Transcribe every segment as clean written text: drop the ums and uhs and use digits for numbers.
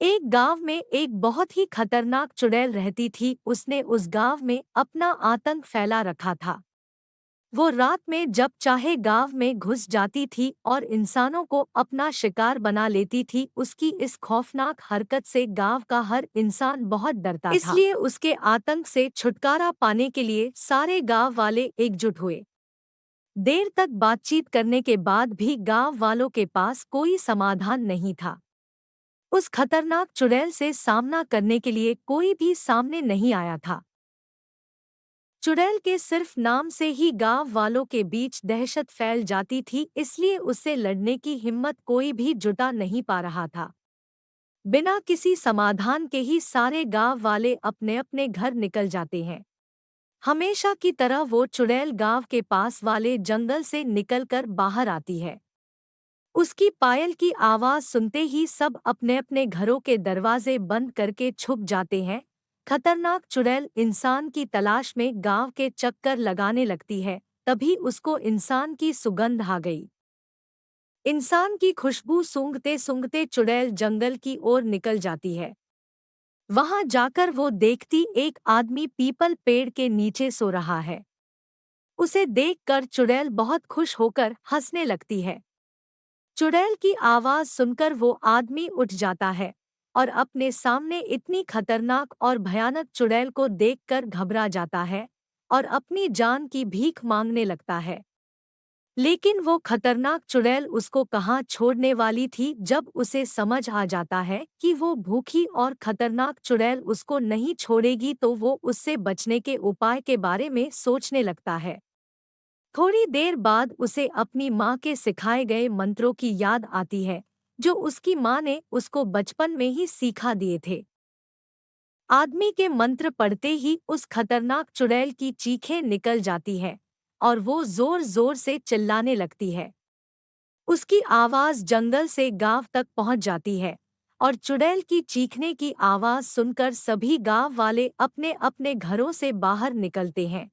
एक गांव में एक बहुत ही खतरनाक चुड़ैल रहती थी। उसने उस गांव में अपना आतंक फैला रखा था। वो रात में जब चाहे गांव में घुस जाती थी और इंसानों को अपना शिकार बना लेती थी। उसकी इस खौफनाक हरकत से गांव का हर इंसान बहुत डरता था। इसलिए उसके आतंक से छुटकारा पाने के लिए सारे गांव वाले एकजुट हुए। देर तक बातचीत करने के बाद भी गांव वालों के पास कोई समाधान नहीं था। उस खतरनाक चुड़ैल से सामना करने के लिए कोई भी सामने नहीं आया था। चुड़ैल के सिर्फ नाम से ही गांव वालों के बीच दहशत फैल जाती थी, इसलिए उससे लड़ने की हिम्मत कोई भी जुटा नहीं पा रहा था। बिना किसी समाधान के ही सारे गांव वाले अपने अपने घर निकल जाते हैं। हमेशा की तरह वो चुड़ैल गांव के पास वाले जंगल से निकलकर बाहर आती है। उसकी पायल की आवाज सुनते ही सब अपने अपने घरों के दरवाजे बंद करके छुप जाते हैं। खतरनाक चुड़ैल इंसान की तलाश में गांव के चक्कर लगाने लगती है। तभी उसको इंसान की सुगंध आ गई। इंसान की खुशबू सूंघते सूंघते चुड़ैल जंगल की ओर निकल जाती है। वहां जाकर वो देखती एक आदमी पीपल पेड़ के नीचे सो रहा है। उसे देखकर चुड़ैल बहुत खुश होकर हंसने लगती है। चुड़ैल की आवाज सुनकर वो आदमी उठ जाता है और अपने सामने इतनी खतरनाक और भयानक चुड़ैल को देखकर घबरा जाता है और अपनी जान की भीख मांगने लगता है। लेकिन वो खतरनाक चुड़ैल उसको कहाँ छोड़ने वाली थी। जब उसे समझ आ जाता है कि वो भूखी और खतरनाक चुड़ैल उसको नहीं छोड़ेगी तो वो उससे बचने के उपाय के बारे में सोचने लगता है। थोड़ी देर बाद उसे अपनी माँ के सिखाए गए मंत्रों की याद आती है, जो उसकी माँ ने उसको बचपन में ही सिखा दिए थे। आदमी के मंत्र पढ़ते ही उस खतरनाक चुड़ैल की चीखें निकल जाती है और वो जोर जोर से चिल्लाने लगती है। उसकी आवाज जंगल से गांव तक पहुंच जाती है और चुड़ैल की चीखने की आवाज सुनकर सभी गांव वाले अपने अपने घरों से बाहर निकलते हैं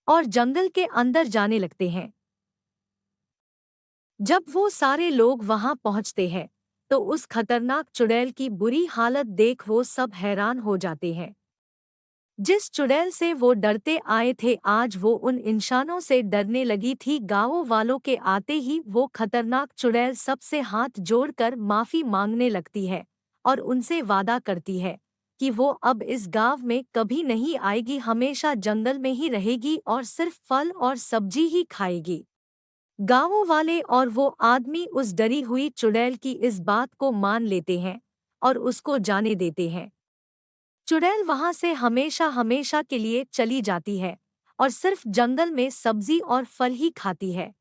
और जंगल के अंदर जाने लगते हैं। जब वो सारे लोग वहां पहुंचते हैं तो उस खतरनाक चुड़ैल की बुरी हालत देख वो सब हैरान हो जाते हैं। जिस चुड़ैल से वो डरते आए थे आज वो उन इंसानों से डरने लगी थी। गांवों वालों के आते ही वो खतरनाक चुड़ैल सबसे हाथ जोड़कर माफी मांगने लगती है और उनसे वादा करती है कि वो अब इस गांव में कभी नहीं आएगी, हमेशा जंगल में ही रहेगी और सिर्फ फल और सब्जी ही खाएगी। गांवों वाले और वो आदमी उस डरी हुई चुड़ैल की इस बात को मान लेते हैं और उसको जाने देते हैं। चुड़ैल वहां से हमेशा हमेशा के लिए चली जाती है और सिर्फ जंगल में सब्जी और फल ही खाती है।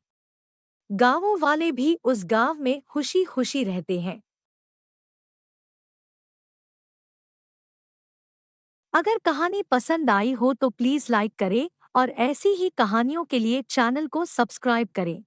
गांवों वाले भी उस गांव में खुशी खुशी रहते हैं। अगर कहानी पसंद आई हो तो प्लीज लाइक करें और ऐसी ही कहानियों के लिए चैनल को सब्सक्राइब करें।